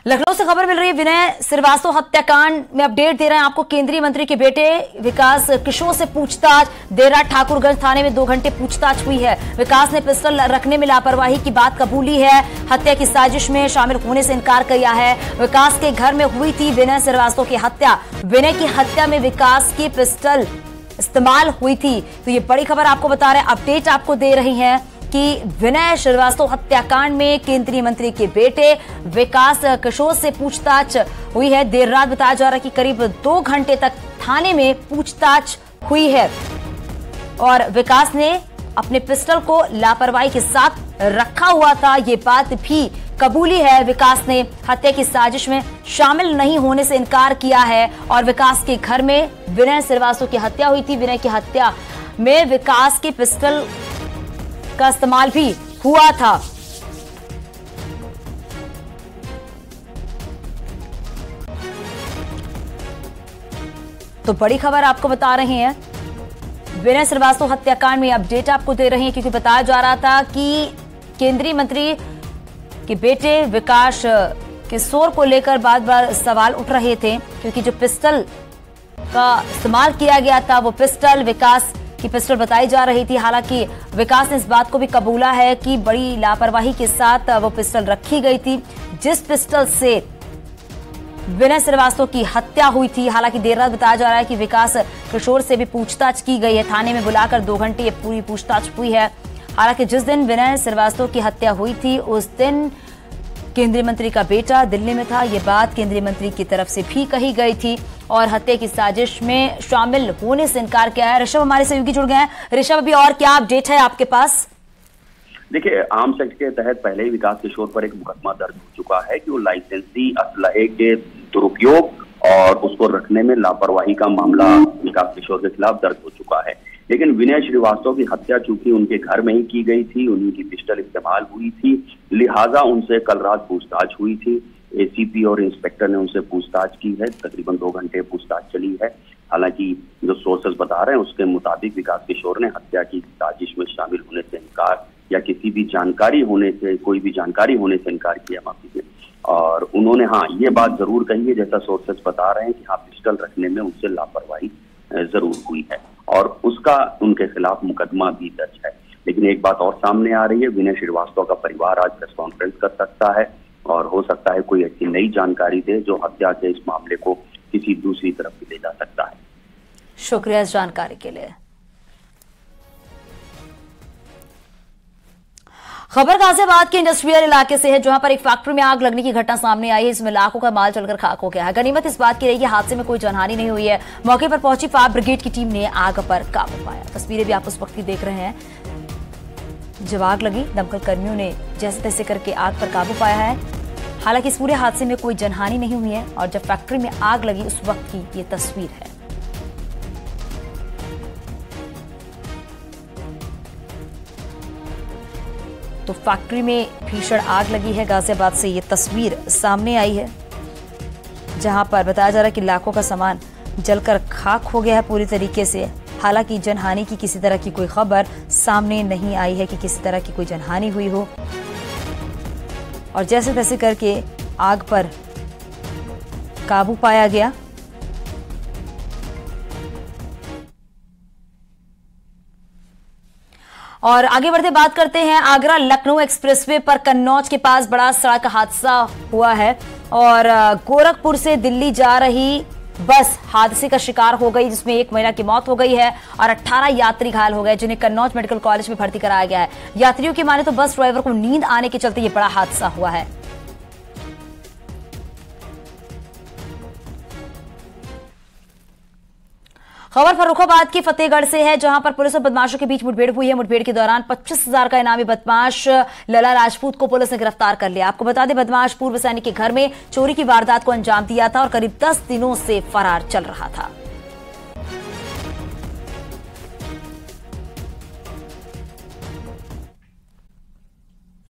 लखनऊ से खबर मिल रही है। विनय श्रीवास्तव हत्याकांड में अपडेट दे रहे हैं आपको। केंद्रीय मंत्री के बेटे विकास किशोर से पूछताछ। देर रात ठाकुरगंज थाने में 2 घंटे पूछताछ हुई है। विकास ने पिस्टल रखने में लापरवाही की बात कबूली है। हत्या की साजिश में शामिल होने से इनकार किया है। विकास के घर में हुई थी विनय श्रीवास्तव की हत्या। विनय की हत्या में विकास की पिस्टल इस्तेमाल हुई थी। तो ये बड़ी खबर आपको बता रहे हैं, अपडेट आपको दे रही हैं कि विनय श्रीवास्तव हत्याकांड में केंद्रीय मंत्री के बेटे विकास किशोर से पूछताछ हुई है। देर रात बताया जा रहा है कि करीब 2 घंटे तक थाने में पूछताछ हुई है और विकास ने अपने पिस्टल को लापरवाही के साथ रखा हुआ था, ये बात भी कबूली है। विकास ने हत्या की साजिश में शामिल नहीं होने से इनकार किया है और विकास के घर में विनय श्रीवास्तव की हत्या हुई थी। विनय की हत्या में विकास के पिस्टल का इस्तेमाल भी हुआ था। तो बड़ी खबर आपको बता रहे हैं, विनय श्रीवास्तव हत्याकांड में अपडेट आपको दे रहे हैं, क्योंकि बताया जा रहा था कि केंद्रीय मंत्री के बेटे विकास किशोर को लेकर बार बार सवाल उठ रहे थे, क्योंकि जो पिस्टल का इस्तेमाल किया गया था वो पिस्टल विकास की पिस्टल बताई जा रही थी। हालांकि विकास ने इस बात को भी कबूला है कि बड़ी लापरवाही के साथ वो पिस्टल रखी गई थी, जिस पिस्टल से विनय श्रीवास्तव की हत्या हुई थी। हालांकि देर रात बताया जा रहा है कि विकास किशोर से भी पूछताछ की गई है। थाने में बुलाकर 2 घंटे ये पूरी पूछताछ हुई है। हालांकि जिस दिन विनय श्रीवास्तव की हत्या हुई थी उस दिन केंद्रीय मंत्री का बेटा दिल्ली में था। ये बात केंद्रीय मंत्री की तरफ से भी कही गई थी और हत्या की साजिश में शामिल होने से इनकार किया है। ऋषभ हमारे सहयोगी जुड़ गए हैं। ऋषभ, अभी और क्या अपडेट है आपके पास? देखिए, आर्म्स एक्ट के तहत पहले ही विकास किशोर पर एक मुकदमा दर्ज हो चुका है कि वो लाइसेंसी असलहे के दुरुपयोग और उसको रखने में लापरवाही का मामला विकास किशोर के खिलाफ दर्ज हो चुका है। लेकिन विनय श्रीवास्तव की हत्या चूंकि उनके घर में ही की गई थी, उन्हीं की पिस्टल इस्तेमाल हुई थी, लिहाजा उनसे कल रात पूछताछ हुई थी। एसीपी और इंस्पेक्टर ने उनसे पूछताछ की है। तकरीबन 2 घंटे पूछताछ चली है। हालांकि जो सोर्सेस बता रहे हैं उसके मुताबिक विकास किशोर ने हत्या की साजिश में शामिल होने से इनकार या किसी भी जानकारी होने से कोई भी जानकारी होने से इनकार किया, माफी दे। और उन्होंने ये बात जरूर कही है, जैसा सोर्सेस बता रहे हैं कि पिस्टल रखने में उनसे लापरवाही जरूर हुई है और उसका उनके खिलाफ मुकदमा भी दर्ज है। लेकिन एक बात और सामने आ रही है, विनय श्रीवास्तव का परिवार आज प्रेस कॉन्फ्रेंस कर सकता है और हो सकता है कोई ऐसी नई जानकारी दे जो हत्या के इस मामले को किसी दूसरी तरफ भी ले जा सकता है। शुक्रिया इस जानकारी के लिए। खबर गाजियाबाद के इंडस्ट्रियल इलाके से है, जहां पर एक फैक्ट्री में आग लगने की घटना सामने आई है। इसमें लाखों का माल जलकर खाक हो गया है। गनीमत इस बात की रही कि हादसे में कोई जानहानि नहीं हुई है। मौके पर पहुंची फायर ब्रिगेड की टीम ने आग पर काबू पाया। तस्वीरें भी आप उस वक्त की देख रहे हैं जब आग लगी। दमकल कर्मियों ने जैसे तैसे करके आग पर काबू पाया है। हालांकि इस पूरे हादसे में कोई जनहानि नहीं हुई है और जब फैक्ट्री में आग लगी उस वक्त की ये तस्वीर है। तो फैक्ट्री में भीषण आग लगी है। गाजियाबाद से ये तस्वीर सामने आई है, जहां पर बताया जा रहा है कि लाखों का सामान जलकर खाक हो गया है पूरी तरीके से। हालांकि जनहानि की किसी तरह की कोई खबर सामने नहीं आई है कि किसी तरह की कोई जनहानि हुई हो और जैसे तैसे करके आग पर काबू पाया गया। और आगे बढ़ते बात करते हैं, आगरा लखनऊ एक्सप्रेसवे पर कन्नौज के पास बड़ा सड़क हादसा हुआ है और गोरखपुर से दिल्ली जा रही बस हादसे का शिकार हो गई, जिसमें एक महिला की मौत हो गई है और 18 यात्री घायल हो गए, जिन्हें कन्नौज मेडिकल कॉलेज में भर्ती कराया गया है। यात्रियों की माने तो बस ड्राइवर को नींद आने के चलते यह बड़ा हादसा हुआ है। खबर फर्रुखाबाद की फतेहगढ़ से है, जहां पर पुलिस और बदमाशों के बीच मुठभेड़ हुई है। मुठभेड़ के दौरान 25,000 का इनामी बदमाश लला राजपूत को पुलिस ने गिरफ्तार कर लिया। आपको बता दें, बदमाश पूर्व सैनिक के घर में चोरी की वारदात को अंजाम दिया था और करीब 10 दिनों से फरार चल रहा था।